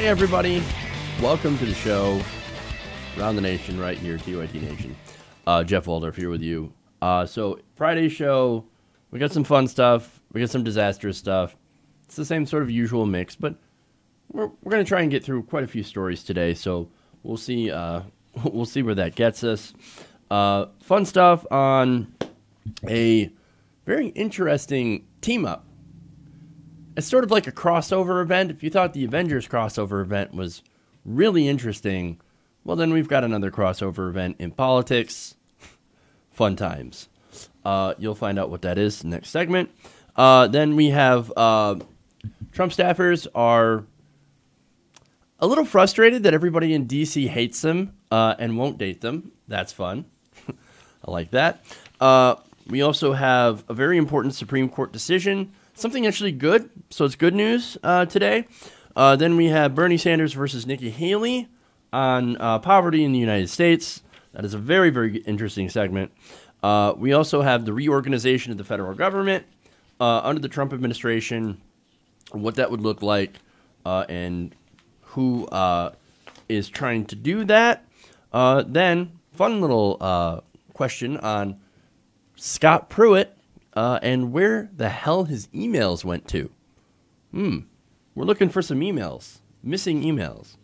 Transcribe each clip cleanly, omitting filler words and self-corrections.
Hey everybody, welcome to the show, Around the Nation, right here, TYT Nation. Jeff Waldorf here with you. So Friday's show, we got some fun stuff, we got some disastrous stuff. It's the same sort of usual mix, but we're going to try and get through quite a few stories today, so we'll see where that gets us. Fun stuff on a very interesting team-up. It's sort of like a crossover event. If you thought the Avengers crossover event was really interesting, well, then we've got another crossover event in politics. Fun times. You'll find out what that is next segment. Then we have Trump staffers are a little frustrated that everybody in D.C. hates them and won't date them. That's fun. I like that. We also have a very important Supreme Court decision. Something actually good, so it's good news today. Then we have Bernie Sanders versus Nikki Haley on poverty in the United States. That is a very, very interesting segment. We also have the reorganization of the federal government under the Trump administration, what that would look like, and who is trying to do that. Then, fun little question on Scott Pruitt. And where the hell his emails went to. We're looking for some emails. Missing emails.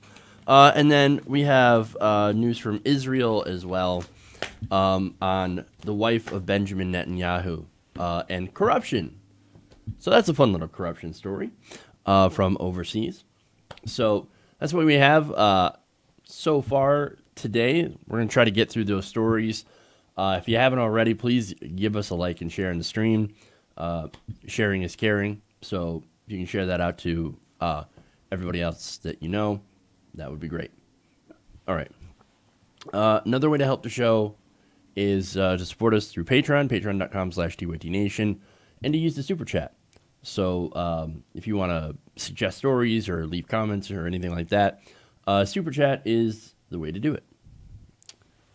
And then we have news from Israel as well on the wife of Benjamin Netanyahu and corruption. So that's a fun little corruption story from overseas. So that's what we have so far today. We're going to try to get through those stories. If you haven't already, please give us a like and share in the stream. Sharing is caring, so if you can share that out to everybody else that you know, that would be great. All right. Another way to help the show is to support us through Patreon, patreon.com/TYTNation, and to use the Super Chat. So if you want to suggest stories or leave comments or anything like that, Super Chat is the way to do it.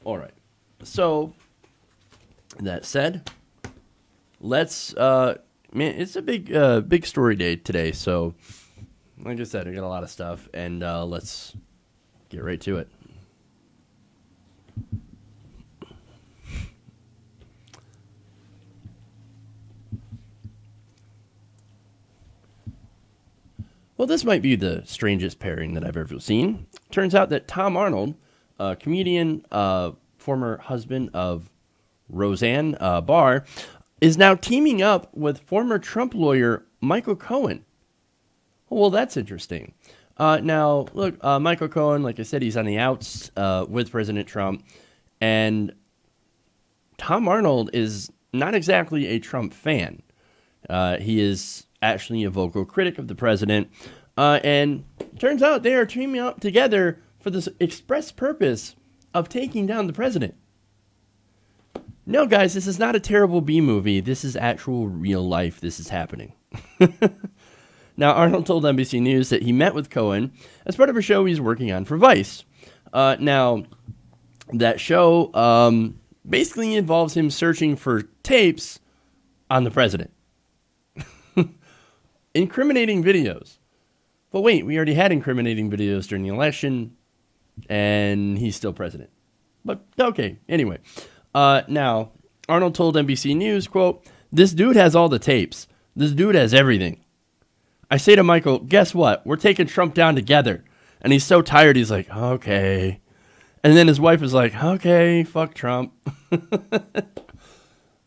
All right. So that said, let's man, it's a big story day today. So, like I said, I got a lot of stuff, and let's get right to it. Well, this might be the strangest pairing that I've ever seen. Turns out that Tom Arnold, a comedian, former husband of Roseanne Barr, is now teaming up with former Trump lawyer Michael Cohen. Well, that's interesting. Now, look, Michael Cohen, like I said, he's on the outs with President Trump, and Tom Arnold is not exactly a Trump fan. He is actually a vocal critic of the president, and turns out they are teaming up together for this express purpose of taking down the president. No, guys, this is not a terrible B movie. This is actual real life. This is happening. Now, Arnold told NBC News that he met with Cohen as part of a show he's working on for Vice. Now, that show basically involves him searching for tapes on the president. Incriminating videos. But wait, we already had incriminating videos during the election, and he's still president. But, okay, anyway. Now, Arnold told NBC News, quote, "This dude has all the tapes. This dude has everything. I say to Michael, guess what? We're taking Trump down together." And he's so tired, he's like, okay. And then his wife is like, okay, fuck Trump.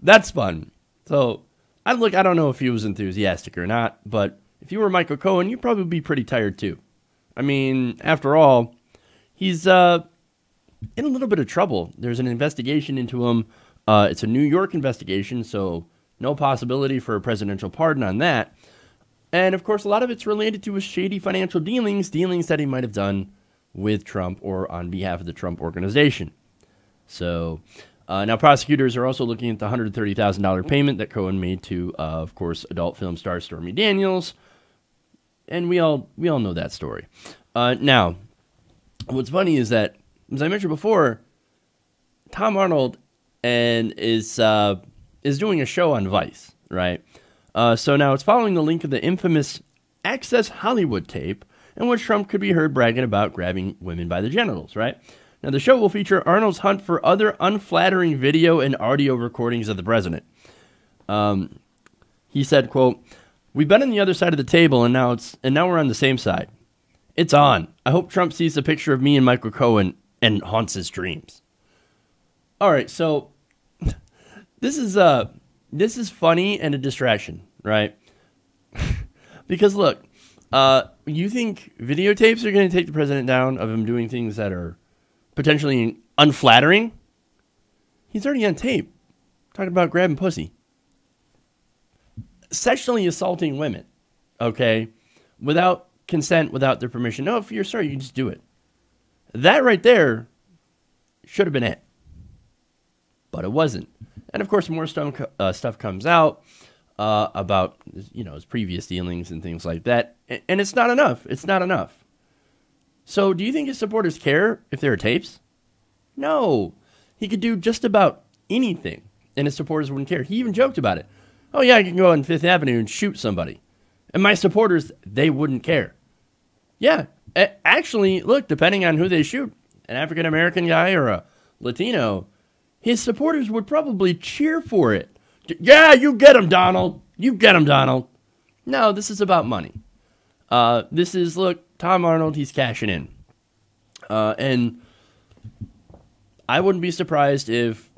That's fun. So, I don't know if he was enthusiastic or not, but if you were Michael Cohen, you'd probably be pretty tired too. I mean, after all, he's in a little bit of trouble. There's an investigation into him. It's a New York investigation, so no possibility for a presidential pardon on that. And, of course, a lot of it's related to his shady financial dealings that he might have done with Trump or on behalf of the Trump organization. So, now prosecutors are also looking at the $130,000 payment that Cohen made to, of course, adult film star Stormy Daniels. And we all know that story. Now, what's funny is that, as I mentioned before, Tom Arnold is doing a show on Vice, right? So now it's following the link of the infamous Access Hollywood tape in which Trump could be heard bragging about grabbing women by the genitals, right? Now, the show will feature Arnold's hunt for other unflattering video and audio recordings of the president. He said, quote, "We've been on the other side of the table, and now we're on the same side. It's on. I hope Trump sees a picture of me and Michael Cohen and haunts his dreams." All right, so this is funny and a distraction, right? Because look, you think videotapes are going to take the president down of him doing things that are potentially unflattering? He's already on tape talking about grabbing pussy, sexually assaulting women, okay, without consent, without their permission. No, if you're sorry, you can just do it. That right there should have been it, but it wasn't. And of course, more stuff comes out about his previous dealings and things like that, and it's not enough. It's not enough. So, do you think his supporters care if there are tapes? No, he could do just about anything, and his supporters wouldn't care. He even joked about it. Oh yeah, I can go on Fifth Avenue and shoot somebody, and my supporters, they wouldn't care. Yeah, actually, look, depending on who they shoot, an African American guy or a Latino, his supporters would probably cheer for it. Yeah, you get him, Donald. You get him, Donald. No, this is about money. This is, look, Tom Arnold, he's cashing in. And I wouldn't be surprised if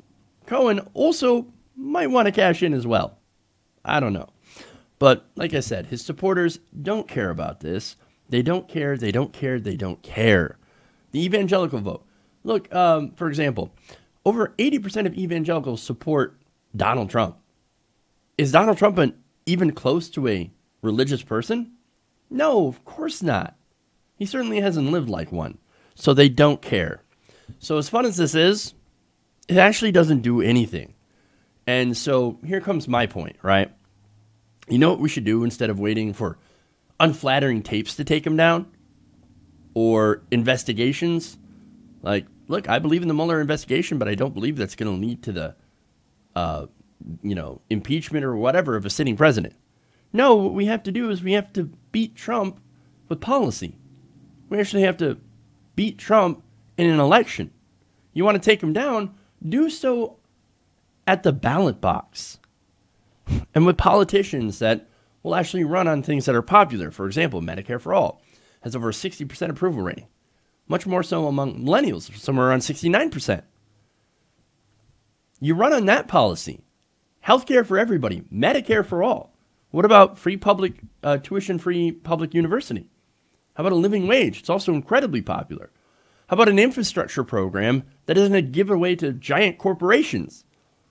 Cohen also might want to cash in as well. I don't know. But like I said, his supporters don't care about this. They don't care. They don't care. They don't care. The evangelical vote. Look, for example, over 80% of evangelicals support Donald Trump. Is Donald Trump even close to a religious person? No, of course not. He certainly hasn't lived like one. So they don't care. So as fun as this is, it actually doesn't do anything. And so here comes my point, right? You know what we should do instead of waiting for unflattering tapes to take him down? Or investigations? Like, look, I believe in the Mueller investigation, but I don't believe that's going to lead to the, impeachment or whatever of a sitting president. No, what we have to do is we have to beat Trump with policy. We actually have to beat Trump in an election. You want to take him down? Do so at the ballot box. And with politicians that will actually run on things that are popular. For example, Medicare for All has over a 60% approval rating. Much more so among millennials, somewhere around 69%. You run on that policy. Healthcare for everybody. Medicare for all. What about free public, tuition-free public university? How about a living wage? It's also incredibly popular. How about an infrastructure program that isn't a giveaway to giant corporations?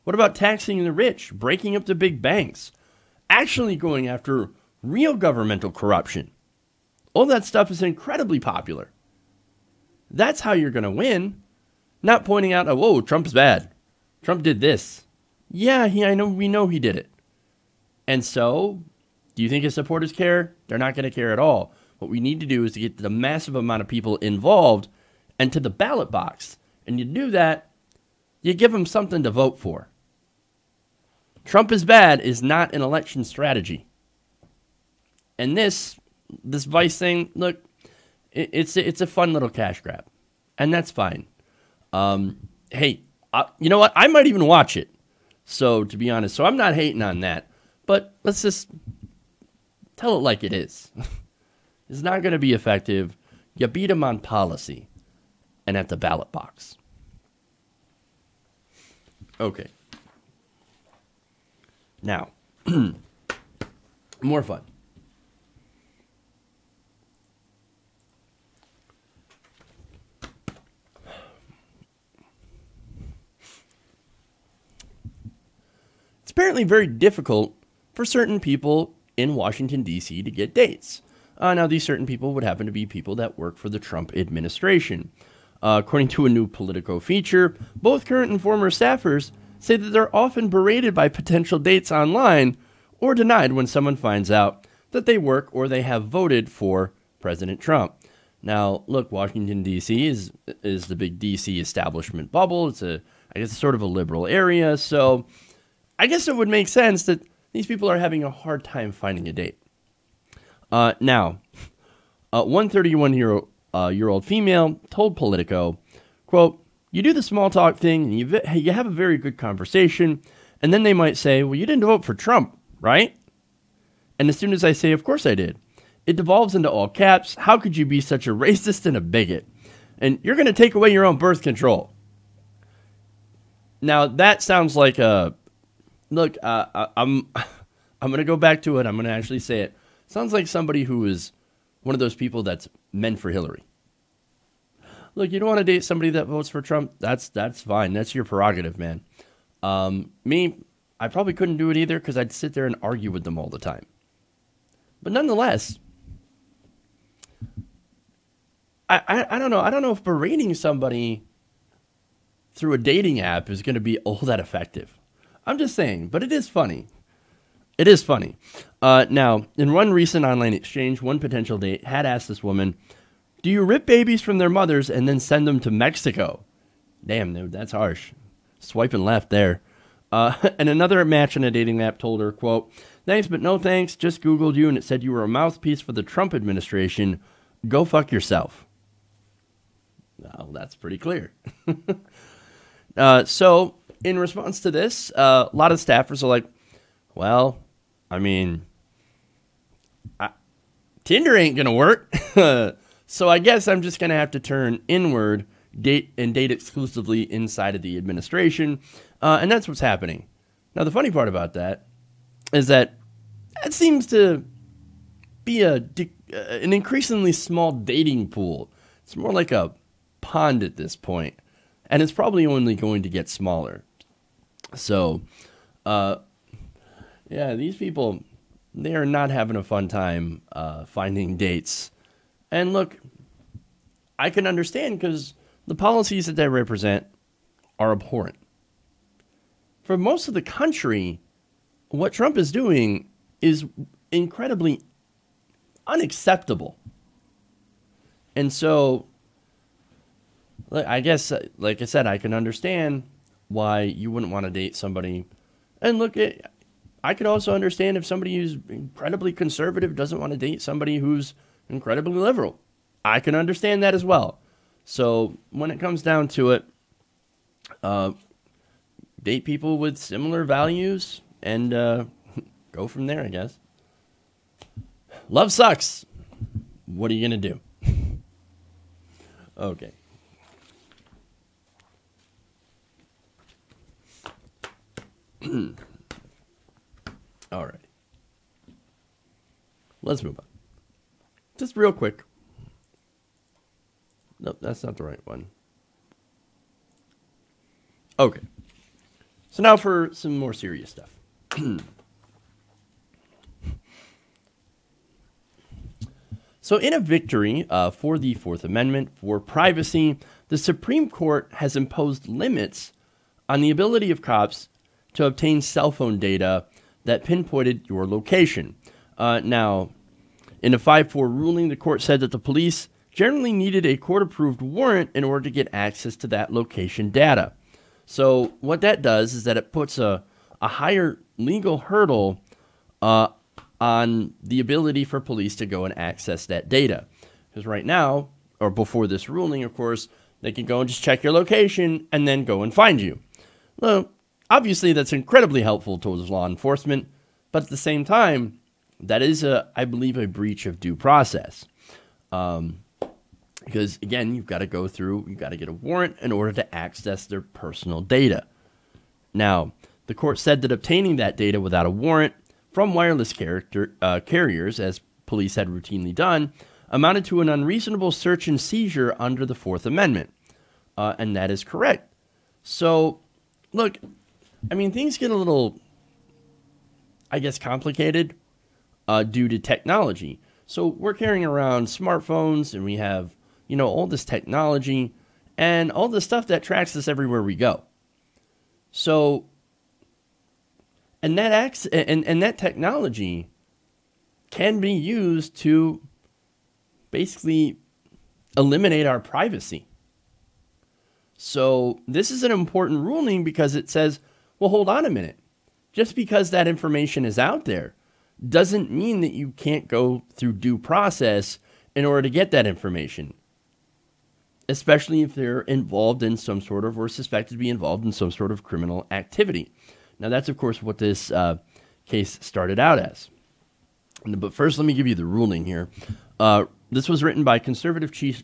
What about taxing the rich, breaking up the big banks, actually going after real governmental corruption? All that stuff is incredibly popular. That's how you're going to win. Not pointing out, oh, whoa, Trump's bad. Trump did this. Yeah, we know he did it. And so, do you think his supporters care? They're not going to care at all. What we need to do is to get the massive amount of people involved and to the ballot box. And you do that, you give them something to vote for. Trump is bad is not an election strategy. And this Vice thing, look, it's a fun little cash grab. And that's fine. Hey, you know what? I might even watch it. So, to be honest, I'm not hating on that. But let's just tell it like it is. It's not going to be effective. You beat him on policy and at the ballot box. Okay. Now, more fun. It's apparently very difficult for certain people in Washington, D.C. to get dates. Now, these certain people would happen to be people that work for the Trump administration. According to a new Politico feature, both current and former staffers say that they're often berated by potential dates online or denied when someone finds out that they work or they have voted for President Trump. Now, look, Washington, D.C. is the big D.C. establishment bubble. It's I guess sort of a liberal area, so I guess it would make sense that these people are having a hard time finding a date. Now, One 31-year-old female told Politico, quote, "You do the small talk thing and you have a very good conversation, and then they might say, well, you didn't vote for Trump, right? And as soon as I say, of course I did, it devolves into all caps. How could you be such a racist and a bigot? And you're going to take away your own birth control." Now, that sounds like a... Look, I'm going to go back to it. I'm going to actually say it. Sounds like somebody who is one of those people that's meant for Hillary. Look, you don't want to date somebody that votes for Trump? That's fine. That's your prerogative, man. Me, I probably couldn't do it either because I'd sit there and argue with them all the time. But nonetheless, I don't know. I don't know if berating somebody through a dating app is going to be all that effective. I'm just saying, but it is funny. It is funny. Now, in one recent online exchange, one potential date had asked this woman, "Do you rip babies from their mothers and then send them to Mexico?" Damn, dude, that's harsh. Swiping left there. And another match on a dating app told her, quote, "Thanks, but no thanks. Just Googled you and it said you were a mouthpiece for the Trump administration. Go fuck yourself." Well, that's pretty clear. So, in response to this, a lot of staffers are like, well, I mean, Tinder ain't going to work. So I guess I'm just going to have to turn inward, date exclusively inside of the administration. And that's what's happening. Now, the funny part about that is that it seems to be an increasingly small dating pool. It's more like a pond at this point. And it's probably only going to get smaller. So, yeah, these people, they are not having a fun time finding dates. And look, I can understand because the policies that they represent are abhorrent. For most of the country, what Trump is doing is incredibly unacceptable. And so, I guess, like I said, I can understand why you wouldn't want to date somebody. And look, I could also understand if somebody who's incredibly conservative doesn't want to date somebody who's incredibly liberal. I can understand that as well. So when it comes down to it, date people with similar values and go from there, I guess. Love sucks. What are you going to do? Okay. All right. Let's move on. Just real quick. Nope, that's not the right one. Okay. So now for some more serious stuff. So in a victory for the Fourth Amendment for privacy, the Supreme Court has imposed limits on the ability of cops to obtain cell phone data that pinpointed your location. Now, in a 5-4 ruling, the court said that the police generally needed a court-approved warrant in order to get access to that location data. So what that does is that it puts a higher legal hurdle on the ability for police to go and access that data. Because right now, or before this ruling, of course, they can go and just check your location and then go and find you. Well, obviously, that's incredibly helpful towards law enforcement, but at the same time, that is, I believe, a breach of due process. Because, again, you've got to get a warrant in order to access their personal data. Now, the court said that obtaining that data without a warrant from wireless carriers, as police had routinely done, amounted to an unreasonable search and seizure under the Fourth Amendment. And that is correct. So, look, I mean, things get a little, I guess, complicated due to technology. So we're carrying around smartphones and we have, all this technology and all the stuff that tracks us everywhere we go. So, and that technology can be used to basically eliminate our privacy. So this is an important ruling because it says, well, hold on a minute. Just because that information is out there doesn't mean that you can't go through due process in order to get that information, especially if they're involved in some sort of, or suspected to be involved in some sort of criminal activity. Now, that's, of course, what this case started out as. But first, let me give you the ruling here. This was written by conservative Chief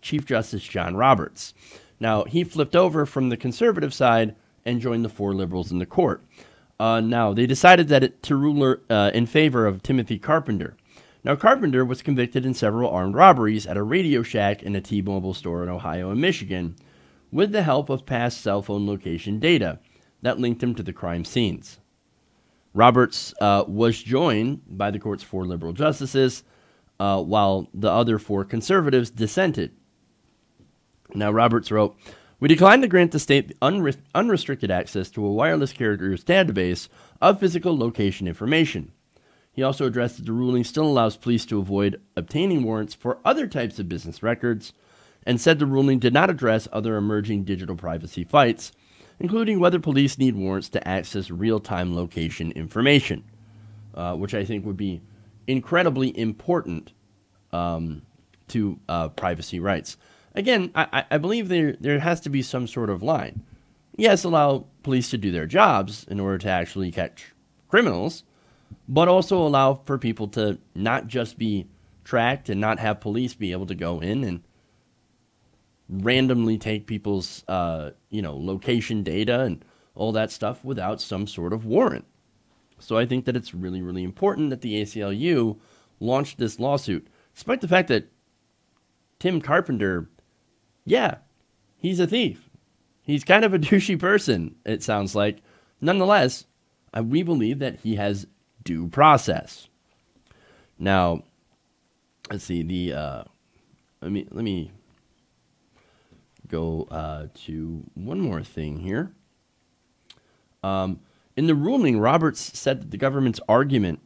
Justice John Roberts. Now, he flipped over from the conservative side and joined the 4 liberals in the court. Now, they decided to rule in favor of Timothy Carpenter. Now, Carpenter was convicted in several armed robberies at a Radio Shack and a T-Mobile store in Ohio and Michigan, with the help of past cell phone location data that linked him to the crime scenes. Roberts was joined by the court's 4 liberal justices, while the other 4 conservatives dissented. Now, Roberts wrote, "We decline to grant the state unrestricted access to a wireless carrier's database of physical location information." He also addressed that the ruling still allows police to avoid obtaining warrants for other types of business records, and said the ruling did not address other emerging digital privacy fights, including whether police need warrants to access real-time location information, which I think would be incredibly important to privacy rights. Again, I believe there has to be some sort of line. Yes, allow police to do their jobs in order to actually catch criminals, but also allow for people to not just be tracked and not have police be able to go in and randomly take people's location data and all that stuff without some sort of warrant. So I think that it's really, really important that the ACLU launched this lawsuit, despite the fact that Tim Carpenter, yeah, he's a thief. He's kind of a douchey person, it sounds like. Nonetheless, we believe that he has due process. Now, let's see, let me go to one more thing here. In the ruling, Roberts said that the government's argument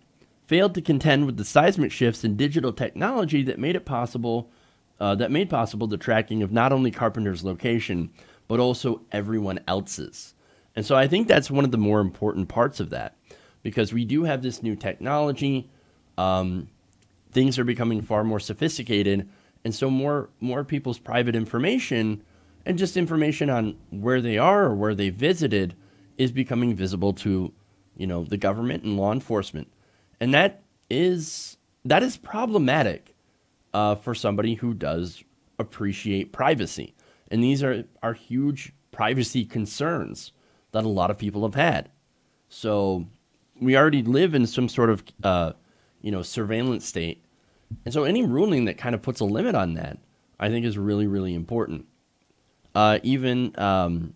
failed to contend with the seismic shifts in digital technology that made possible the tracking of not only Carpenter's location, but also everyone else's. And so I think that's one of the more important parts of that, because we do have this new technology. Things are becoming far more sophisticated, and so more people's private information and just information on where they are or where they visited is becoming visible to, the government and law enforcement. And that is problematic for somebody who does appreciate privacy. And these are huge privacy concerns that a lot of people have had. So we already live in some sort of, surveillance state. And so any ruling that kind of puts a limit on that, I think is really, really important. Even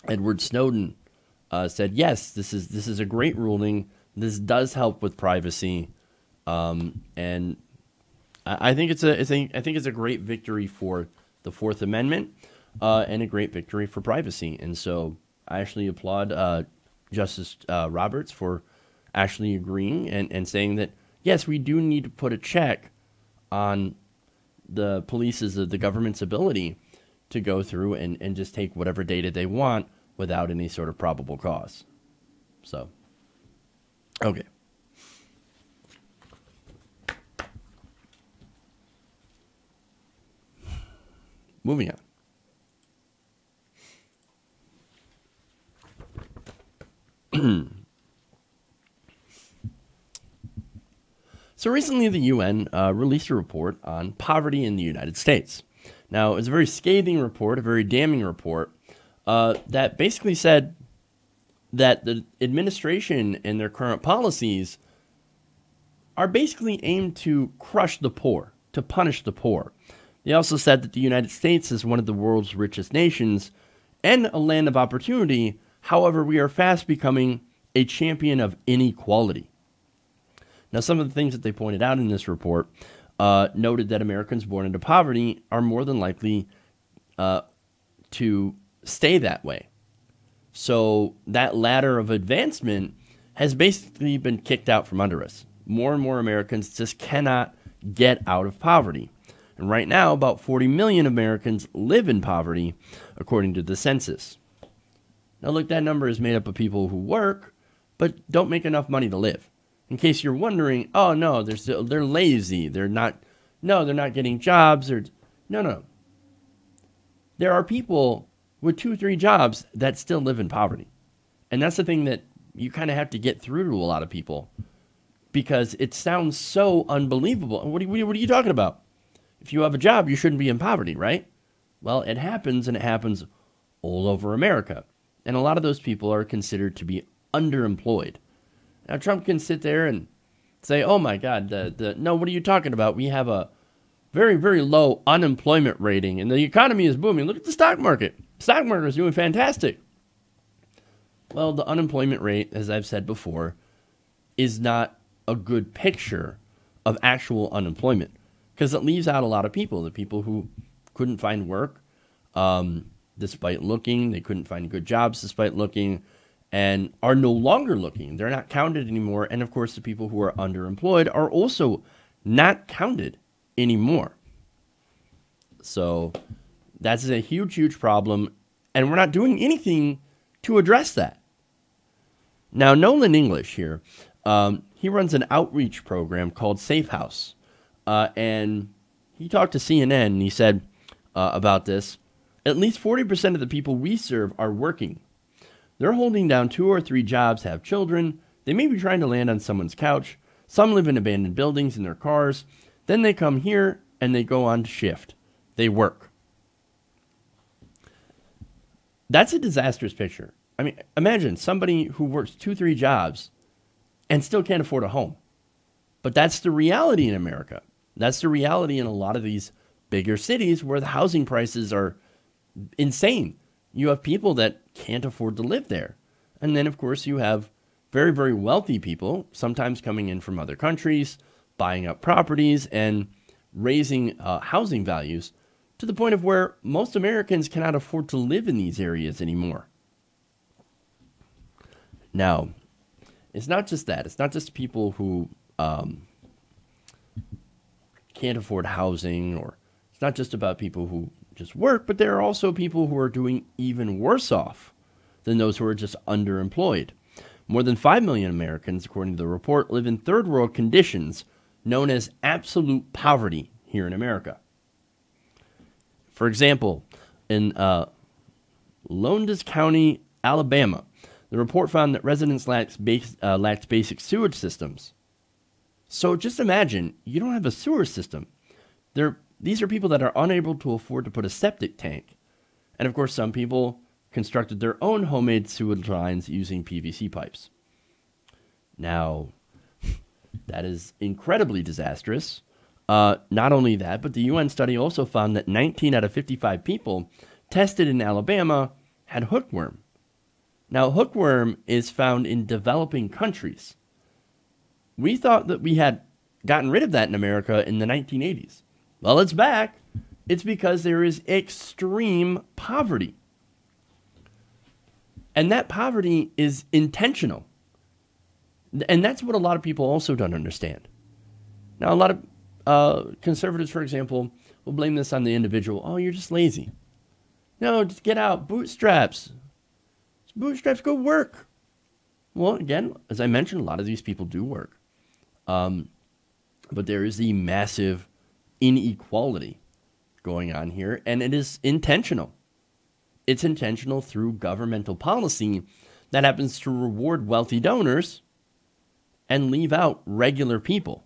Edward Snowden said, yes, this is a great ruling. This does help with privacy, and I think it's a great victory for the Fourth Amendment and a great victory for privacy. And so I actually applaud Justice Roberts for actually agreeing and saying that yes, we do need to put a check on the the government's ability to go through and just take whatever data they want without any sort of probable cause. So, okay. Moving on. So recently the UN released a report on poverty in the United States. Now, it's a very scathing report, a very damning report, that basically said that the administration and their current policies are basically aimed to crush the poor, to punish the poor. They also said that the United States is one of the world's richest nations and a land of opportunity. However, we are fast becoming a champion of inequality. Now, some of the things that they pointed out in this report noted that Americans born into poverty are more than likely to stay that way. So that ladder of advancement has basically been kicked out from under us. More and more Americans just cannot get out of poverty. And right now, about 40 million Americans live in poverty, according to the census. Now, look, that number is made up of people who work, but don't make enough money to live. In case you're wondering, oh no, they're lazy. They're not, no, they're not getting jobs. Or no. There are people with 2, 3 jobs that still live in poverty. And that's the thing that you kind of have to get through to a lot of people because it sounds so unbelievable. What are you talking about? If you have a job, you shouldn't be in poverty, right? Well, it happens, and it happens all over America. And a lot of those people are considered to be underemployed. Now, Trump can sit there and say, oh my God, no, what are you talking about? We have a very, very low unemployment rating, and the economy is booming. Look at the stock market. The stock market is doing fantastic. Well, the unemployment rate, as I've said before, is not a good picture of actual unemployment because it leaves out a lot of people, the people who couldn't find work despite looking. They couldn't find good jobs despite looking and are no longer looking. They're not counted anymore. And, of course, the people who are underemployed are also not counted anymore. So that's a huge, huge problem. And we're not doing anything to address that. Now, Nolan English here, he runs an outreach program called Safe House. And he talked to CNN and he said about this, at least 40% of the people we serve are working. They're holding down 2 or 3 jobs, have children. They may be trying to land on someone's couch. Some live in abandoned buildings in their cars. Then they come here and they go on to shift. They work. That's a disastrous picture. I mean, imagine somebody who works 2, 3 jobs and still can't afford a home. But that's the reality in America. That's the reality in a lot of these bigger cities where the housing prices are insane. You have people that can't afford to live there. And then, of course, you have very, very wealthy people, sometimes coming in from other countries, buying up properties and raising housing values to the point of where most Americans cannot afford to live in these areas anymore. Now, it's not just that. It's not just people who can't afford housing, or it's not just about people who just work, but there are also people who are doing even worse off than those who are just underemployed. More than 5 million Americans, according to the report, live in third world conditions known as absolute poverty here in America. For example, in Lowndes County, Alabama, the report found that residents lacked basic sewage systems. So just imagine, you don't have a sewer system. These are people that are unable to afford to put a septic tank. And of course, some people constructed their own homemade sewage lines using PVC pipes. Now, that is incredibly disastrous. Not only that, but the UN study also found that 19 out of 55 people tested in Alabama had hookworm. Now, hookworm is found in developing countries. We thought that we had gotten rid of that in America in the 1980s. Well, it's back. It's because there is extreme poverty. And that poverty is intentional. And that's what a lot of people also don't understand. Now, a lot of conservatives, for example, will blame this on the individual. Oh, you're just lazy. No, just get out. Bootstraps. Bootstraps, go work. Well, again, as I mentioned, a lot of these people do work. But there is the massive inequality going on here, and it is intentional. It's intentional through governmental policy that happens to reward wealthy donors and leave out regular people.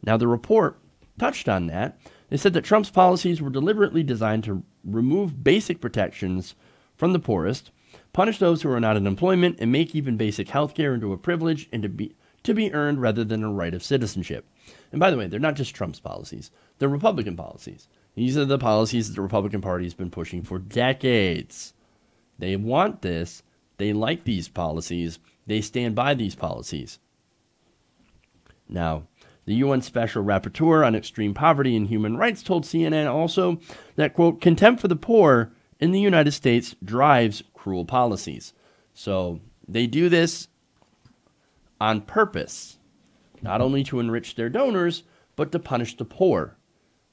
Now, the report touched on that. They said that Trump's policies were deliberately designed to remove basic protections from the poorest, punish those who are not in employment, and make even basic health care into a privilege and to be earned rather than a right of citizenship. And by the way, they're not just Trump's policies. They're Republican policies. These are the policies that the Republican Party has been pushing for decades. They want this. They like these policies. They stand by these policies. Now, the UN Special Rapporteur on Extreme Poverty and Human Rights told CNN also that, quote, contempt for the poor in the United States drives cruel policies. So they do this on purpose, not only to enrich their donors, but to punish the poor,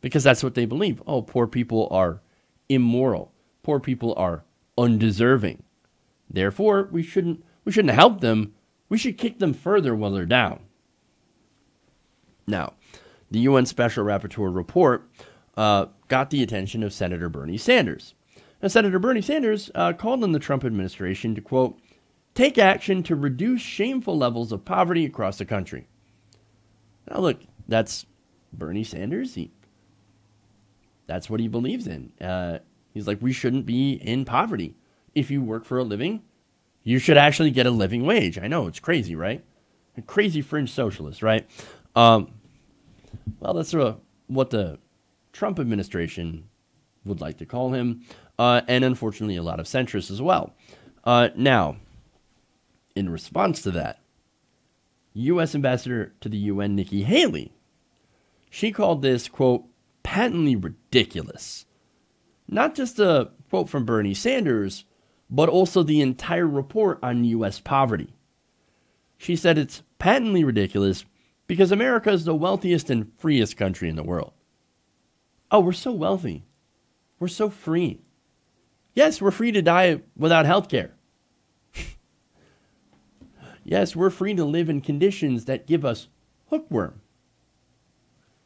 because that's what they believe. Oh, poor people are immoral. Poor people are undeserving. Therefore, we shouldn't help them. We should kick them further while they're down. Now, the UN Special Rapporteur report got the attention of Senator Bernie Sanders. Now, Senator Bernie Sanders called on the Trump administration to, quote, take action to reduce shameful levels of poverty across the country. Now, look, that's Bernie Sanders. That's what he believes in. He's like, we shouldn't be in poverty. If you work for a living, you should actually get a living wage. I know, it's crazy, right? A crazy fringe socialist, right? Well, that's what the Trump administration would like to call him, and unfortunately a lot of centrists as well. Now, in response to that, U.S. Ambassador to the UN, Nikki Haley, she called this, quote, patently ridiculous. Not just a quote from Bernie Sanders, but also the entire report on U.S. poverty. She said it's patently ridiculous because America is the wealthiest and freest country in the world. Oh, we're so wealthy. We're so free. Yes, we're free to die without health care. Yes, we're free to live in conditions that give us hookworm,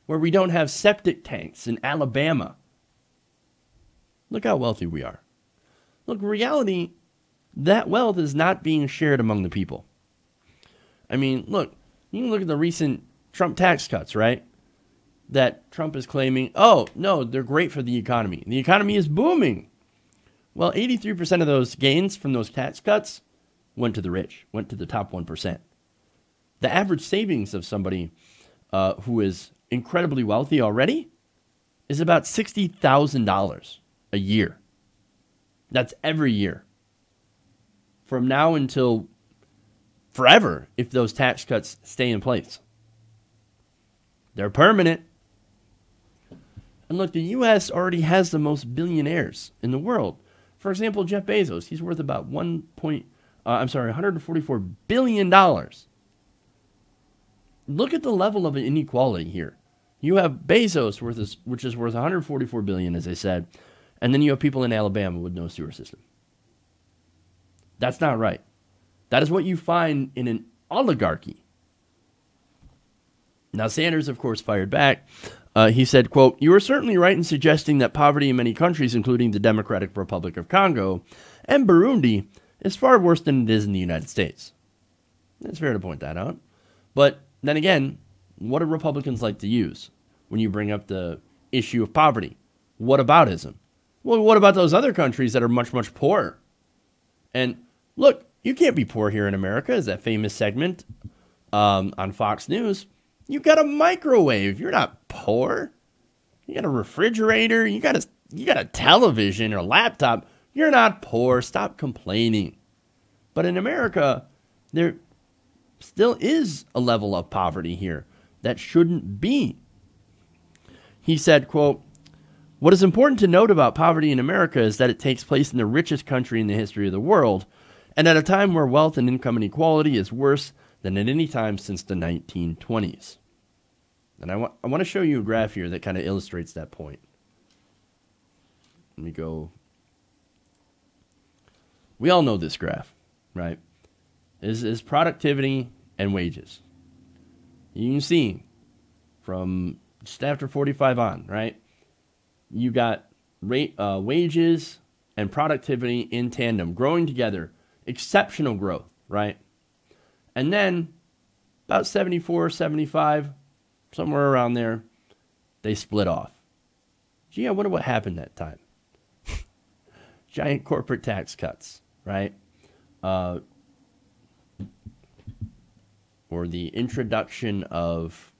where we don't have septic tanks in Alabama. Look how wealthy we are. Look, in reality, that wealth is not being shared among the people. I mean, look, you can look at the recent Trump tax cuts, right? That Trump is claiming, oh, no, they're great for the economy. The economy is booming. Well, 83% of those gains from those tax cuts went to the rich, went to the top 1%. The average savings of somebody who is incredibly wealthy already is about $60,000 a year. That's every year. From now until forever, if those tax cuts stay in place. They're permanent. And look, the U.S. already has the most billionaires in the world. For example, Jeff Bezos, he's worth about $144 billion. Look at the level of inequality here. You have Bezos, which is worth $144 billion, as I said, and then you have people in Alabama with no sewer system. That's not right. That is what you find in an oligarchy. Now, Sanders, of course, fired back. He said, quote, you are certainly right in suggesting that poverty in many countries, including the Democratic Republic of Congo and Burundi, is far worse than it is in the United States. It's fair to point that out. But then again, what do Republicans like to use when you bring up the issue of poverty? Whataboutism. Well, what about those other countries that are much, much poorer? And look, you can't be poor here in America, is that famous segment on Fox News. You got a microwave. You're not poor. You got a refrigerator. You got a television or a laptop. You're not poor. Stop complaining. But in America, there still is a level of poverty here that shouldn't be. He said, quote, what is important to note about poverty in America is that it takes place in the richest country in the history of the world, and at a time where wealth and income inequality is worse than at any time since the 1920s. And I want to show you a graph here that kind of illustrates that point. Let me go. We all know this graph, right? Is productivity and wages. You can see from just after 45 on, right? You got wages and productivity in tandem, growing together, exceptional growth, right? And then about 74, 75, somewhere around there, they split off. Gee, I wonder what happened that time. Giant corporate tax cuts, right? Or the introduction of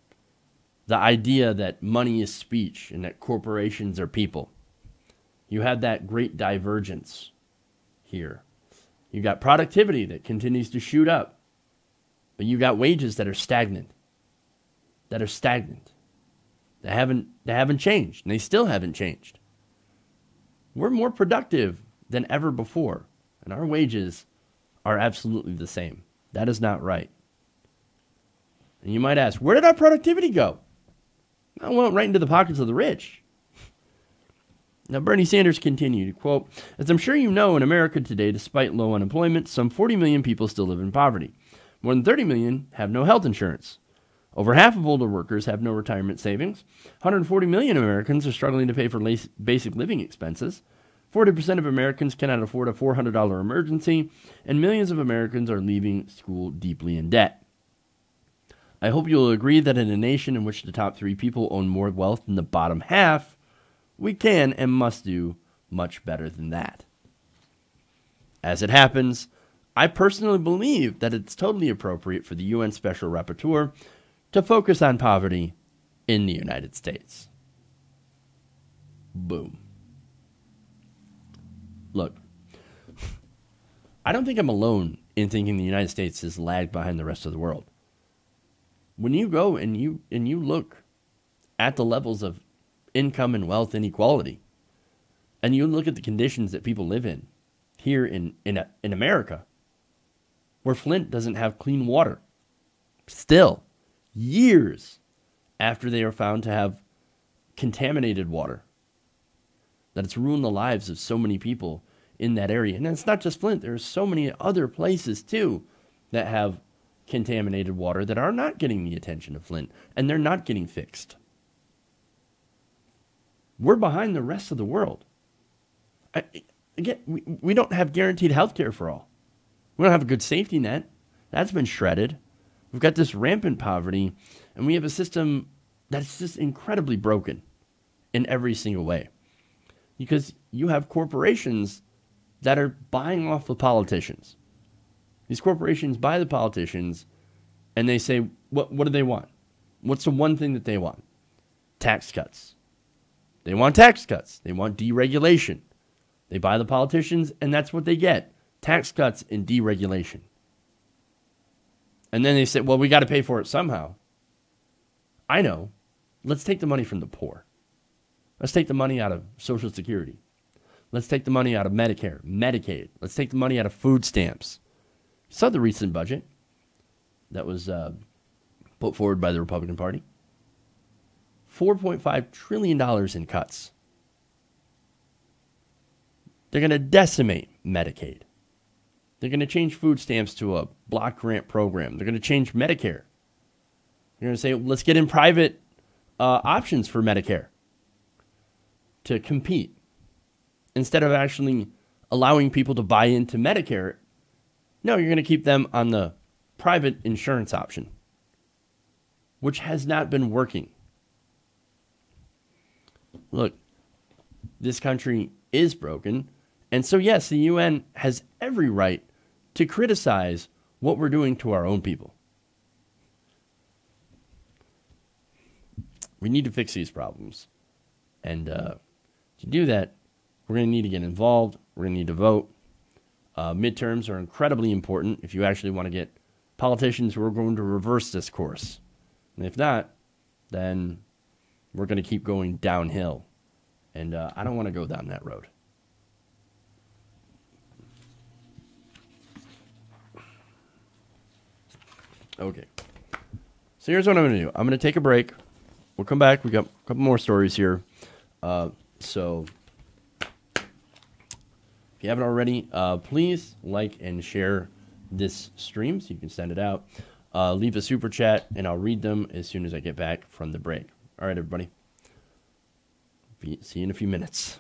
the idea that money is speech and that corporations are people. You have that great divergence here. You got productivity that continues to shoot up, but you got wages that are stagnant. They haven't changed, and they still haven't changed. We're more productive than ever before, and our wages are absolutely the same. That is not right. And you might ask, where did our productivity go? It went right into the pockets of the rich. Now, Bernie Sanders continued, quote, as I'm sure you know, in America today, despite low unemployment, some 40 million people still live in poverty. More than 30 million have no health insurance. Over half of older workers have no retirement savings. 140 million Americans are struggling to pay for basic living expenses. 40% of Americans cannot afford a $400 emergency, and millions of Americans are leaving school deeply in debt. I hope you'll agree that in a nation in which the top 3 people own more wealth than the bottom half, we can and must do much better than that. As it happens, I personally believe that it's totally appropriate for the UN Special Rapporteur to focus on poverty in the United States. Boom. Look, I don't think I'm alone in thinking the United States has lagged behind the rest of the world. When you go and you look at the levels of income and wealth inequality, and you look at the conditions that people live in here in America, where Flint doesn't have clean water, still, years after they are found to have contaminated water, that it's ruined the lives of so many people in that area. And it's not just Flint. There's so many other places, too, that have contaminated water that are not getting the attention of Flint, and they're not getting fixed. We're behind the rest of the world. Again, we don't have guaranteed health care for all. We don't have a good safety net. That's been shredded. We've got this rampant poverty, and we have a system that's just incredibly broken in every single way. Because you have corporations that are buying off the politicians. These corporations buy the politicians, and they say, what do they want? What's the one thing that they want? Tax cuts. They want tax cuts. They want deregulation. They buy the politicians, and that's what they get. Tax cuts and deregulation. And then they say, well, we got to pay for it somehow. I know. Let's take the money from the poor. Let's take the money out of Social Security. Let's take the money out of Medicare, Medicaid. Let's take the money out of food stamps. You saw the recent budget that was put forward by the Republican Party. $4.5 trillion in cuts. They're going to decimate Medicaid. They're going to change food stamps to a block grant program. They're going to change Medicare. They're going to say, let's get in private options for Medicare to compete, instead of actually allowing people to buy into Medicare. No, you're going to keep them on the private insurance option, which has not been working. Look, this country is broken. And so, yes, the UN has every right to criticize what we're doing to our own people. We need to fix these problems. And to do that, we're going to need to get involved. We're going to need to vote. Midterms are incredibly important if you actually want to get politicians who are going to reverse this course. And if not, then we're going to keep going downhill. And I don't want to go down that road. Okay. So here's what I'm going to do. I'm going to take a break. We'll come back. We got a couple more stories here. So if you haven't already, please like and share this stream so you can send it out. Leave a super chat, and I'll read them as soon as I get back from the break. All right, everybody. See you in a few minutes.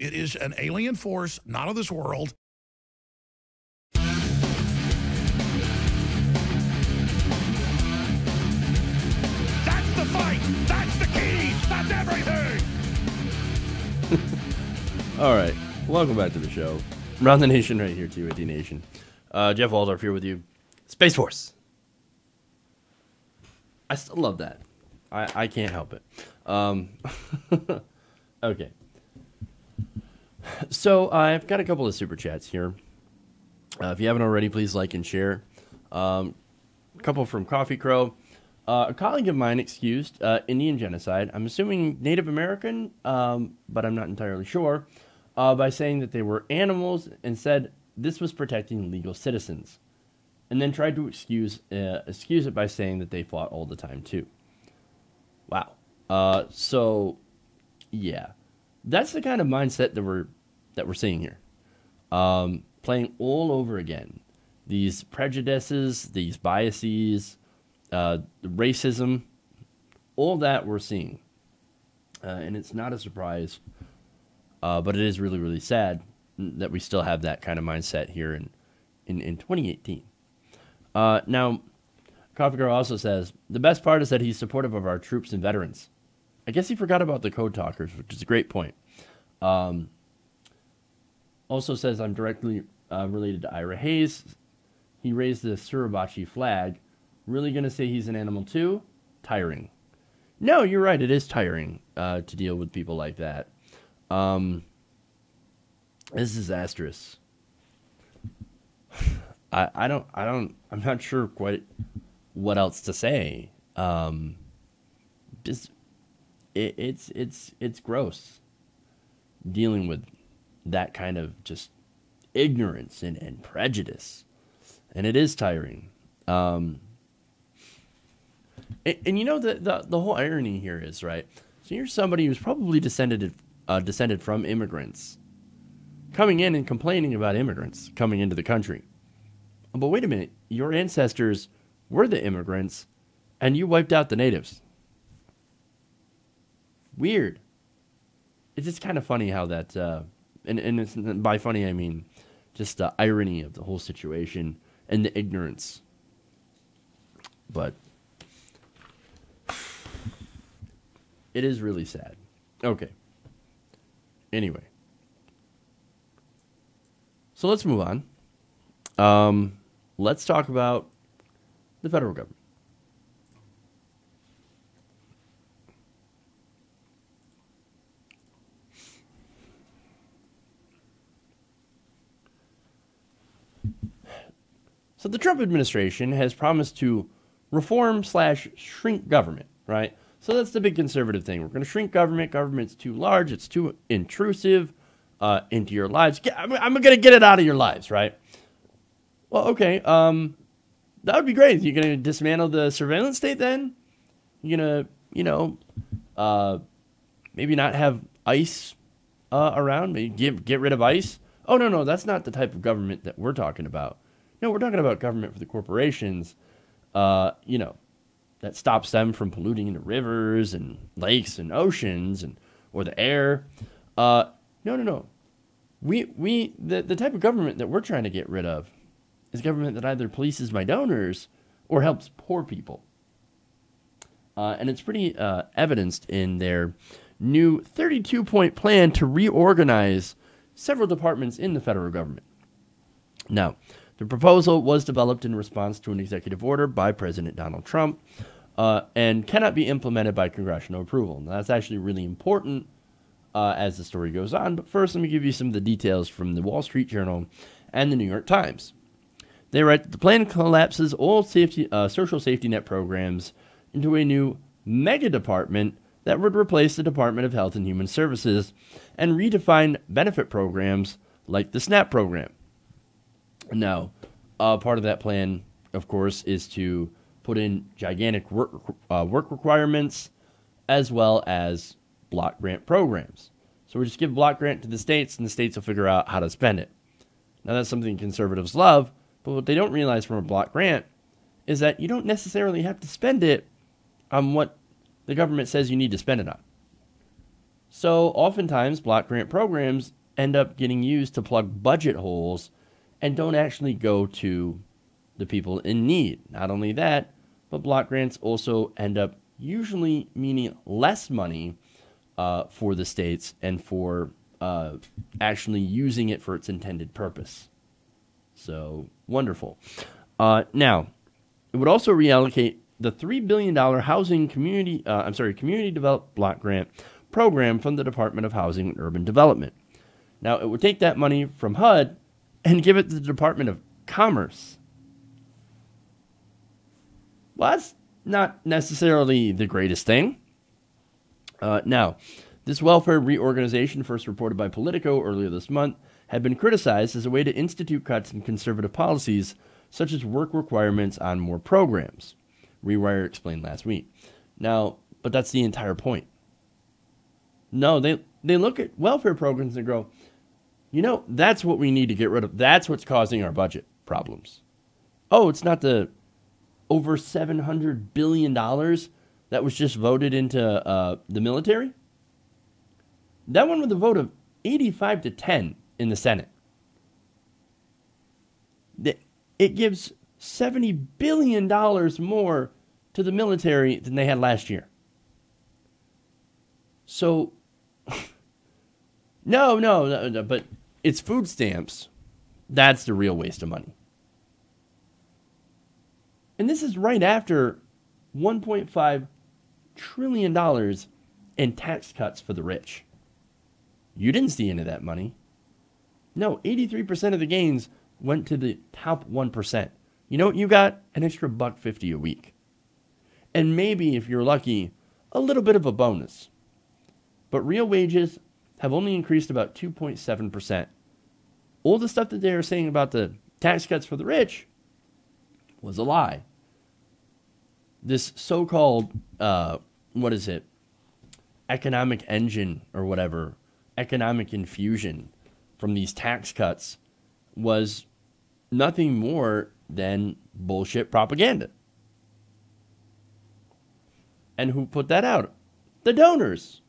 It is an alien force, not of this world. That's the fight. That's the key. That's everything. All right. Welcome back to the show. Round the Nation right here, TYT Nation. Jeff Waldorf here with you. Space Force. I still love that. I can't help it. Okay. So I've got a couple of super chats here. If you haven't already, please like and share. A couple from Coffee Crow. A colleague of mine excused Indian genocide. I'm assuming Native American, but I'm not entirely sure, by saying that they were animals and said this was protecting legal citizens. And then tried to excuse it by saying that they fought all the time too. Wow. So, yeah, that's the kind of mindset that we're seeing here. Playing all over again. These prejudices, these biases, racism, all that we're seeing. And it's not a surprise, but it is really, really sad that we still have that kind of mindset here in 2018. Now, Coffee Girl also says, the best part is that he's supportive of our troops and veterans. I guess he forgot about the code talkers, which is a great point. Also says, I'm directly related to Ira Hayes. He raised the Suribachi flag. Really going to say he's an animal too? Tiring. No, you're right. It is tiring to deal with people like that. It's disastrous. I'm not sure quite what else to say. It's gross dealing with that kind of just ignorance and prejudice, and it is tiring. And you know the whole irony here is, right? So you're somebody who's probably descended from immigrants, coming in and complaining about immigrants coming into the country. But wait a minute, your ancestors were the immigrants, and you wiped out the natives. Weird. It's just kind of funny how that, and it's, by funny I mean just the irony of the whole situation and the ignorance. But it is really sad. Okay. Anyway. So let's move on. Let's talk about the federal government. So the Trump administration has promised to reform/shrink government, right? So that's the big conservative thing. We're going to shrink government. Government's too large. It's too intrusive into your lives. I'm going to get it out of your lives, right? Well, okay. That would be great. You're going to dismantle the surveillance state then? You're going to, maybe not have ICE around? Maybe get rid of ICE? Oh, no, that's not the type of government that we're talking about. No, we're talking about government for the corporations, that stops them from polluting the rivers and lakes and oceans or the air. No. The type of government that we're trying to get rid of is government that either polices my donors or helps poor people. And it's pretty evidenced in their new 32-point plan to reorganize several departments in the federal government. Now, the proposal was developed in response to an executive order by President Donald Trump and cannot be implemented by congressional approval. Now, that's actually really important as the story goes on. But first, let me give you some of the details from the Wall Street Journal and the New York Times. They write that the plan collapses all social safety net programs into a new mega department that would replace the Department of Health and Human Services and redefine benefit programs like the SNAP program. Now, part of that plan, of course, is to put in gigantic work requirements as well as block grant programs. So we just give block grant to the states, and the states will figure out how to spend it. Now, that's something conservatives love, but what they don't realize from a block grant is that you don't necessarily have to spend it on what the government says you need to spend it on. So oftentimes block grant programs end up getting used to plug budget holes and don't actually go to the people in need. Not only that, but block grants also end up usually meaning less money for the states and for actually using it for its intended purpose. So wonderful. Now, it would also reallocate the $3 billion community developed block grant program from the Department of Housing and Urban Development. Now, it would take that money from HUD and give it to the Department of Commerce. Well, that's not necessarily the greatest thing. Now, this welfare reorganization, first reported by Politico earlier this month, had been criticized as a way to institute cuts in conservative policies, such as work requirements on more programs. Rewire explained last week. Now, but that's the entire point. No, they look at welfare programs and go, that's what we need to get rid of. That's what's causing our budget problems. Oh, it's not the over $700 billion that was just voted into the military? That one with a vote of 85 to 10 in the Senate. It gives $70 billion more to the military than they had last year. So, no, but it's food stamps. That's the real waste of money. And this is right after $1.5 trillion in tax cuts for the rich. You didn't see any of that money. No, 83% of the gains went to the top 1%. You know what you got? An extra $1.50 a week. And maybe, if you're lucky, a little bit of a bonus. But real wages have only increased about 2.7%. All the stuff that they were saying about the tax cuts for the rich was a lie. This so-called, economic engine or whatever, economic infusion from these tax cuts was nothing more than bullshit propaganda. And who put that out? The donors.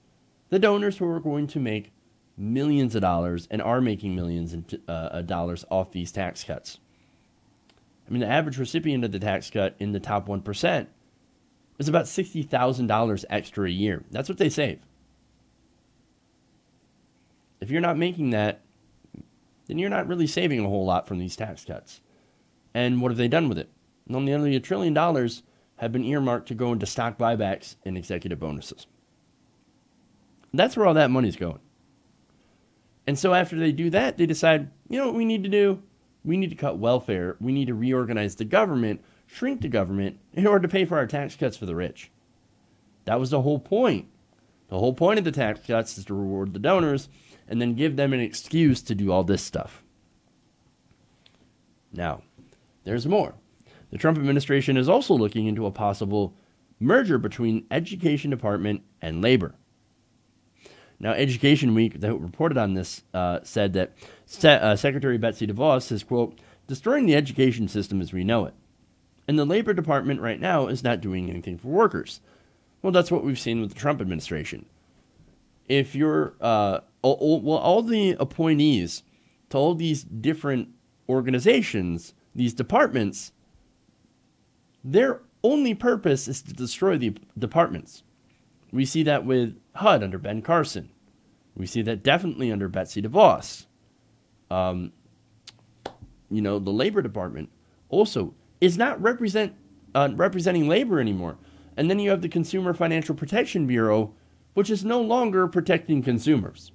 The donors who are going to make millions of dollars and are making millions of dollars off these tax cuts. I mean, the average recipient of the tax cut in the top 1% is about $60,000 extra a year. That's what they save. If you're not making that, then you're not really saving a whole lot from these tax cuts. And what have they done with it? Well, nearly $1 trillion have been earmarked to go into stock buybacks and executive bonuses. That's where all that money's going. And so after they do that, they decide, you know what we need to do? We need to cut welfare. We need to reorganize the government, shrink the government, in order to pay for our tax cuts for the rich. That was the whole point. The whole point of the tax cuts is to reward the donors and then give them an excuse to do all this stuff. Now, there's more. The Trump administration is also looking into a possible merger between Education Department and Labor. Now, Education Week, that reported on this, said that Secretary Betsy DeVos is, quote, destroying the education system as we know it. And the Labor Department right now is not doing anything for workers. Well, that's what we've seen with the Trump administration. If you're, all the appointees to all these different organizations, these departments, their only purpose is to destroy the departments. We see that with HUD under Ben Carson. We see that definitely under Betsy DeVos. The Labor Department also is not representing labor anymore. And then you have the Consumer Financial Protection Bureau, which is no longer protecting consumers.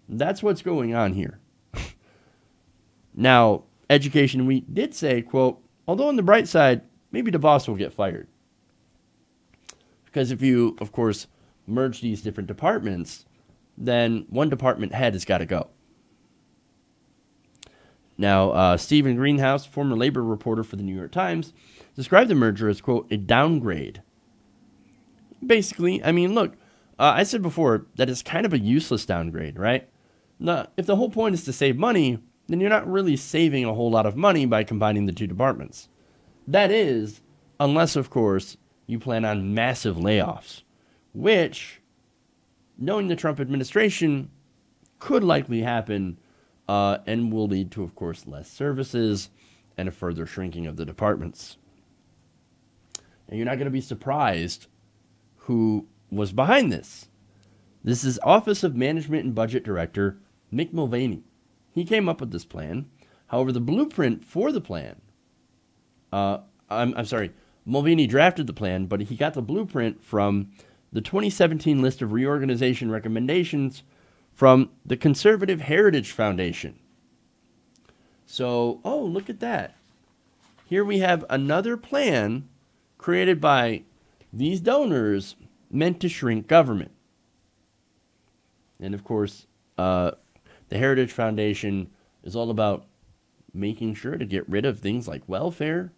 That's what's going on here. Now, Education Week did say, quote, although on the bright side, maybe DeVos will get fired. Because if you, of course, merge these different departments, then one department head has got to go. Now, Stephen Greenhouse, former labor reporter for the New York Times, described the merger as, quote, a downgrade. Basically, I mean, look, I said before that it's kind of a useless downgrade, right? Now, if the whole point is to save money, then you're not really saving a whole lot of money by combining the two departments. That is, unless, of course, you plan on massive layoffs, which knowing the Trump administration could likely happen and will lead to, of course, less services and a further shrinking of the departments. And you're not going to be surprised who was behind this. This is Office of Management and Budget Director Mick Mulvaney. He came up with this plan. However, the blueprint for the plan, I'm sorry, Mulvaney drafted the plan, but he got the blueprint from the 2017 list of reorganization recommendations from the Conservative Heritage Foundation. So, oh, look at that. Here we have another plan created by these donors meant to shrink government. And of course, the Heritage Foundation is all about making sure to get rid of things like welfare,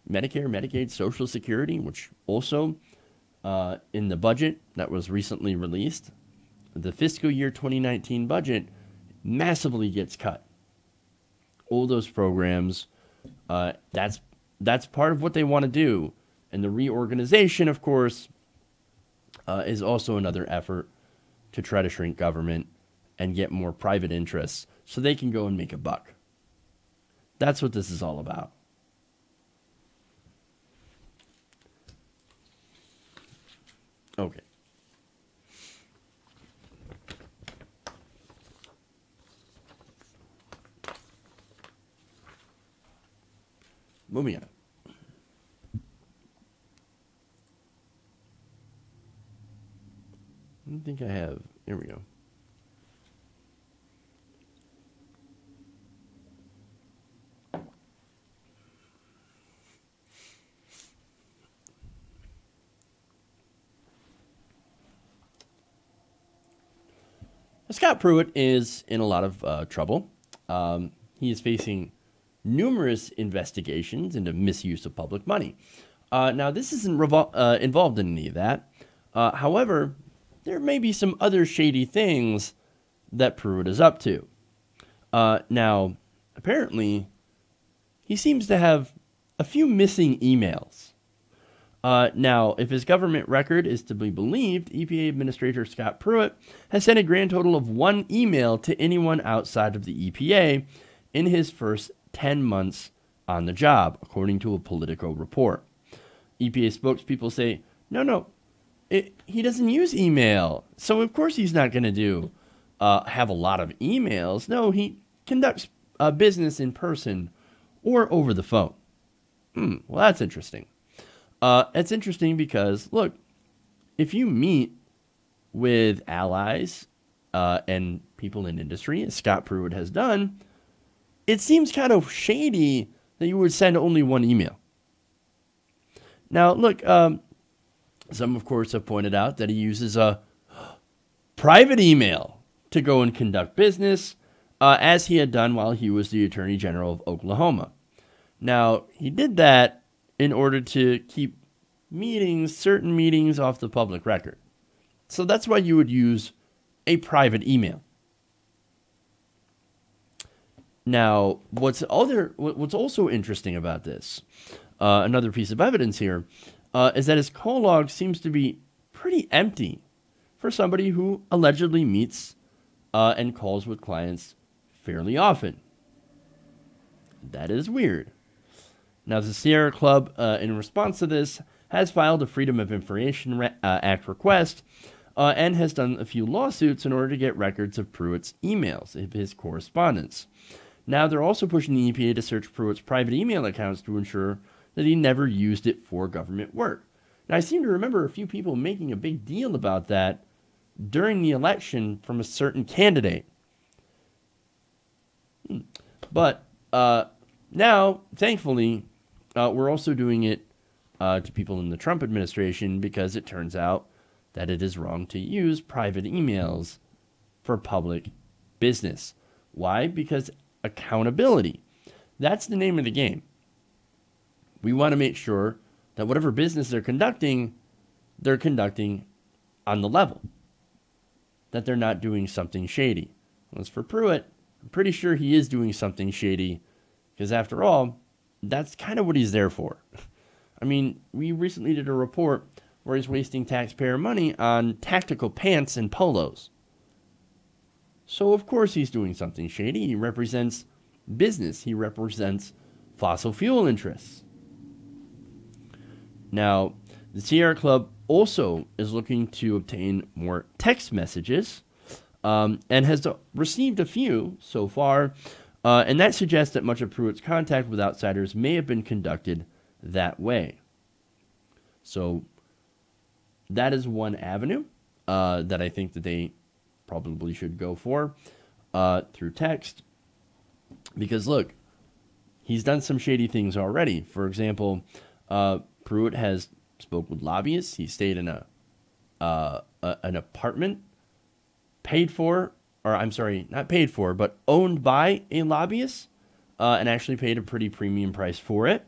Medicare, Medicaid, Social Security, which also in the budget that was recently released, the fiscal year 2019 budget massively gets cut. All those programs, that's part of what they want to do. And the reorganization, of course, is also another effort to try to shrink government and get more private interests so they can go and make a buck. That's what this is all about. Okay. Moving on. I don't think I have. Here we go. Scott Pruitt is in a lot of trouble. He is facing numerous investigations into misuse of public money. Now, this isn't involved in any of that. However, there may be some other shady things that Pruitt is up to. Now, apparently, he seems to have a few missing emails. Now, if his government record is to be believed, EPA Administrator Scott Pruitt has sent a grand total of 1 email to anyone outside of the EPA in his first 10 months on the job, according to a Politico report. EPA spokespeople say, no, he doesn't use email, so of course he's not going to have a lot of emails. No, he conducts business in person or over the phone. Well, that's interesting. It's interesting because, look, if you meet with allies and people in industry, as Scott Pruitt has done, it seems kind of shady that you would send only 1 email. Now, look, some, of course, have pointed out that he uses a private email to go and conduct business, as he had done while he was the Attorney General of Oklahoma. Now, he did that in order to keep certain meetings off the public record. So that's why you would use a private email. Now, what's also interesting about this, another piece of evidence here, is that his call log seems to be pretty empty for somebody who allegedly meets and calls with clients fairly often. That is weird. Now, the Sierra Club, in response to this, has filed a Freedom of Information Act request and has done a few lawsuits in order to get records of Pruitt's emails, of his correspondence. Now, they're also pushing the EPA to search Pruitt's private email accounts to ensure that he never used it for government work. Now, I seem to remember a few people making a big deal about that during the election from a certain candidate. But now, thankfully, we're also doing it to people in the Trump administration because it turns out that it is wrong to use private emails for public business. Why? Because accountability. That's the name of the game. We want to make sure that whatever business they're conducting on the level. That they're not doing something shady. As for Pruitt, I'm pretty sure he is doing something shady because after all, that's kind of what he's there for. I mean, we recently did a report where he's wasting taxpayer money on tactical pants and polos. So, of course, he's doing something shady. He represents business. He represents fossil fuel interests. Now, the Sierra Club also is looking to obtain more text messages and has received a few so far. And that suggests that much of Pruitt's contact with outsiders may have been conducted that way. So that is one avenue that I think that they probably should go for through text. Because, look, he's done some shady things already. For example, Pruitt has spoke with lobbyists. He stayed in an apartment paid for, or I'm sorry, not paid for, but owned by a lobbyist, and actually paid a pretty premium price for it.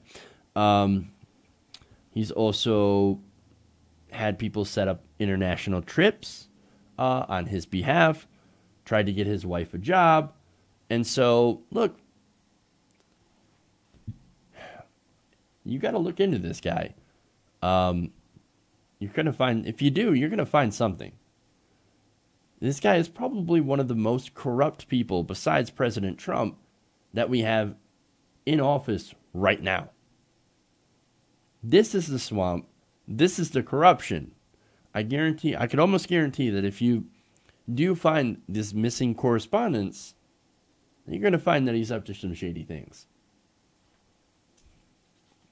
He's also had people set up international trips on his behalf, tried to get his wife a job. And so, look, you got to look into this guy. You're going to find, if you do, you're going to find something. This guy is probably one of the most corrupt people, besides President Trump, that we have in office right now. This is the swamp. This is the corruption. I could almost guarantee that if you do find this missing correspondence, you're going to find that he's up to some shady things.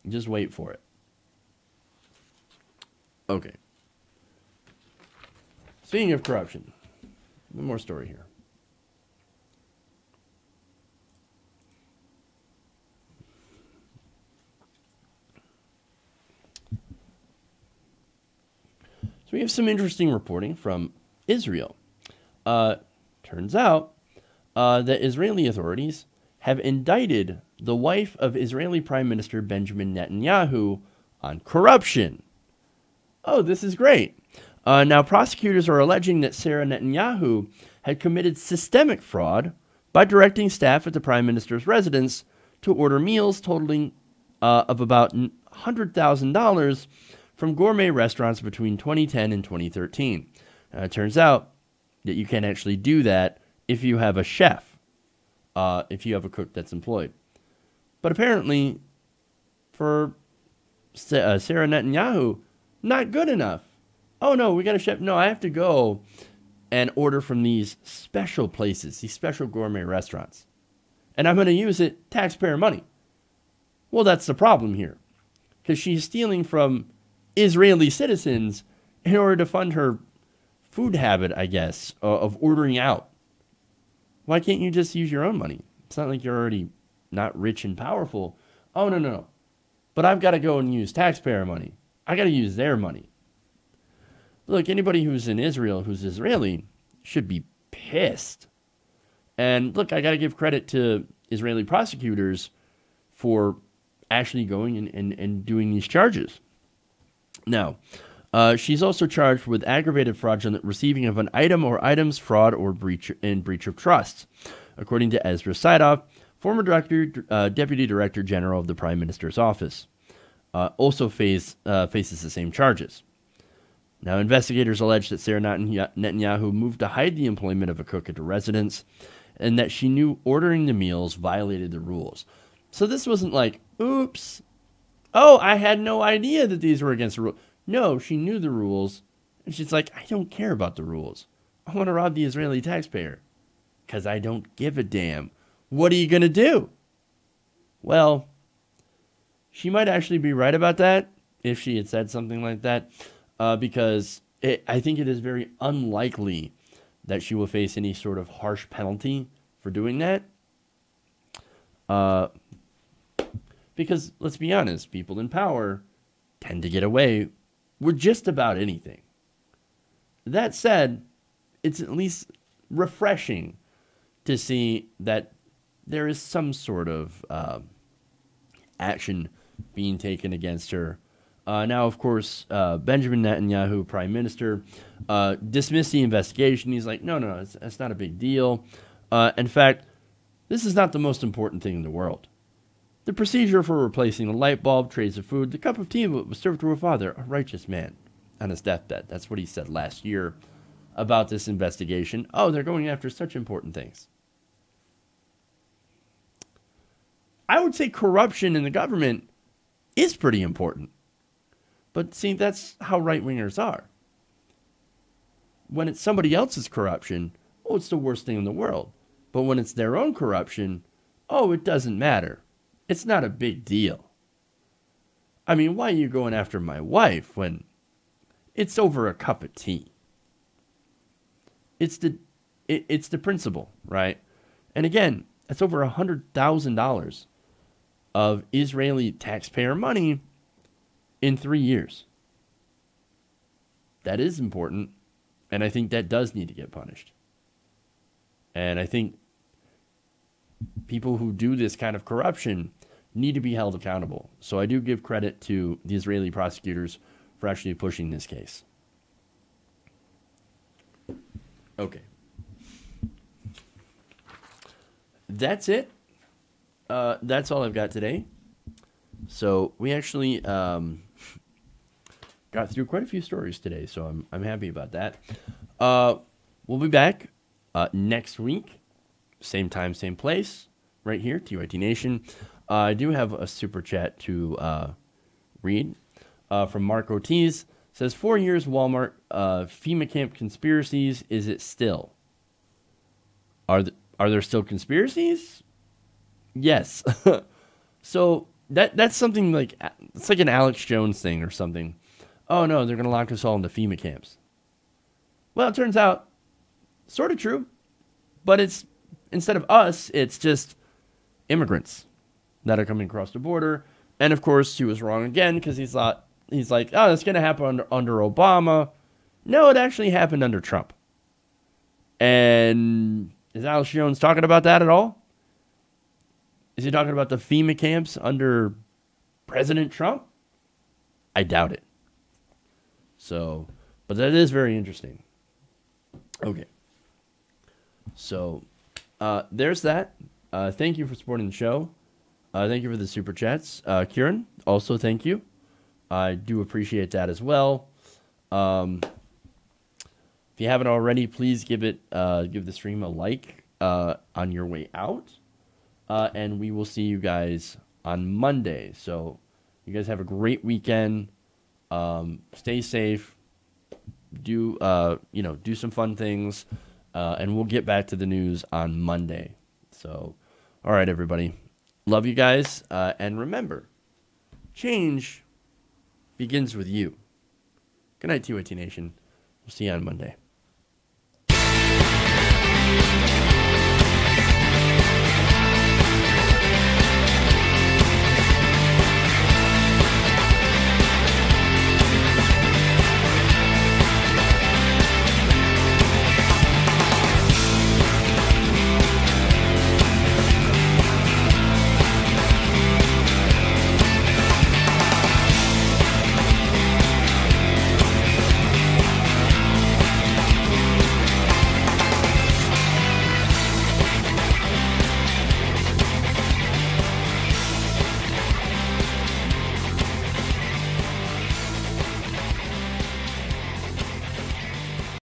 Just wait for it. Okay. Speaking of corruption, one more story here. So we have some interesting reporting from Israel. Turns out that Israeli authorities have indicted the wife of Israeli Prime Minister Benjamin Netanyahu on corruption. Oh, this is great. Now, prosecutors are alleging that Sarah Netanyahu had committed systemic fraud by directing staff at the Prime Minister's residence to order meals totaling of about $100,000 from gourmet restaurants between 2010 and 2013. It turns out that you can't actually do that if you have a chef, if you have a cook that's employed. But apparently, for Sarah Netanyahu, not good enough. Oh, no, we got a chef. No, I have to go and order from these special places, these special gourmet restaurants. And I'm going to use it taxpayer money. Well, that's the problem here. Because she's stealing from Israeli citizens in order to fund her food habit, I guess, of ordering out. Why can't you just use your own money? It's not like you're already not rich and powerful. Oh, no. But I've got to go and use taxpayer money. I got to use their money. Look, anybody who's in Israel, who's Israeli, should be pissed. And look, I got to give credit to Israeli prosecutors for actually going and doing these charges. Now, she's also charged with aggravated fraudulent receiving of an item or items, fraud, or breach of trust, according to Ezra Seidoff, former Deputy Director General of the Prime Minister's Office. Also faces the same charges. Now, investigators allege that Sarah Netanyahu moved to hide the employment of a cook at the residence and that she knew ordering the meals violated the rules. So this wasn't like, oops, oh, I had no idea that these were against the rules. No, she knew the rules, and she's like, I don't care about the rules. I want to rob the Israeli taxpayer because I don't give a damn. What are you going to do? Well, she might actually be right about that if she had said something like that, because I think it is very unlikely that she will face any sort of harsh penalty for doing that. Because, let's be honest, people in power tend to get away with just about anything. That said, it's at least refreshing to see that there is some sort of action being taken against her. Now, of course, Benjamin Netanyahu, Prime Minister, dismissed the investigation. He's like, no, it's not a big deal. In fact, this is not the most important thing in the world. The procedure for replacing the light bulb, trays of food, the cup of tea was served to her father, a righteous man. on his deathbed. That's what he said last year about this investigation. Oh, they're going after such important things. I would say corruption in the government is pretty important. But see, that's how right-wingers are. When it's somebody else's corruption, oh, it's the worst thing in the world. But when it's their own corruption, oh, it doesn't matter. It's not a big deal. I mean, why are you going after my wife when it's over a cup of tea? It's the principle, right? And again, it's over $100,000 of Israeli taxpayer money in 3 years. That is important, and I think that does need to get punished. And I think people who do this kind of corruption need to be held accountable. So I do give credit to the Israeli prosecutors for actually pushing this case. Okay. That's it. That's all I've got today. So we actually got through quite a few stories today, so I'm happy about that. We'll be back next week, same time, same place, right here, TYT Nation. I do have a super chat to read from Mark Ortiz. It says 4 years Walmart FEMA camp conspiracies. Is it still? Are there still conspiracies? Yes. So that's something like, it's like an Alex Jones thing or something. Oh no, they're gonna lock us all into FEMA camps. Well, it turns out sort of true, but it's, instead of us, it's just immigrants that are coming across the border. And of course, he was wrong again because he's like, oh, that's going to happen under Obama. No, it actually happened under Trump. And is Alex Jones talking about that at all? Is he talking about the FEMA camps under President Trump? I doubt it. So, but that is very interesting. Okay. So, there's that. Thank you for supporting the show. Thank you for the super chats. Kieran, also thank you. I do appreciate that as well. If you haven't already, please give the stream a like on your way out. And we will see you guys on Monday. So you guys have a great weekend. Stay safe. Do some fun things. And we'll get back to the news on Monday. So, all right, everybody. Love you guys. And remember, change begins with you. Good night, TYT Nation. We'll see you on Monday.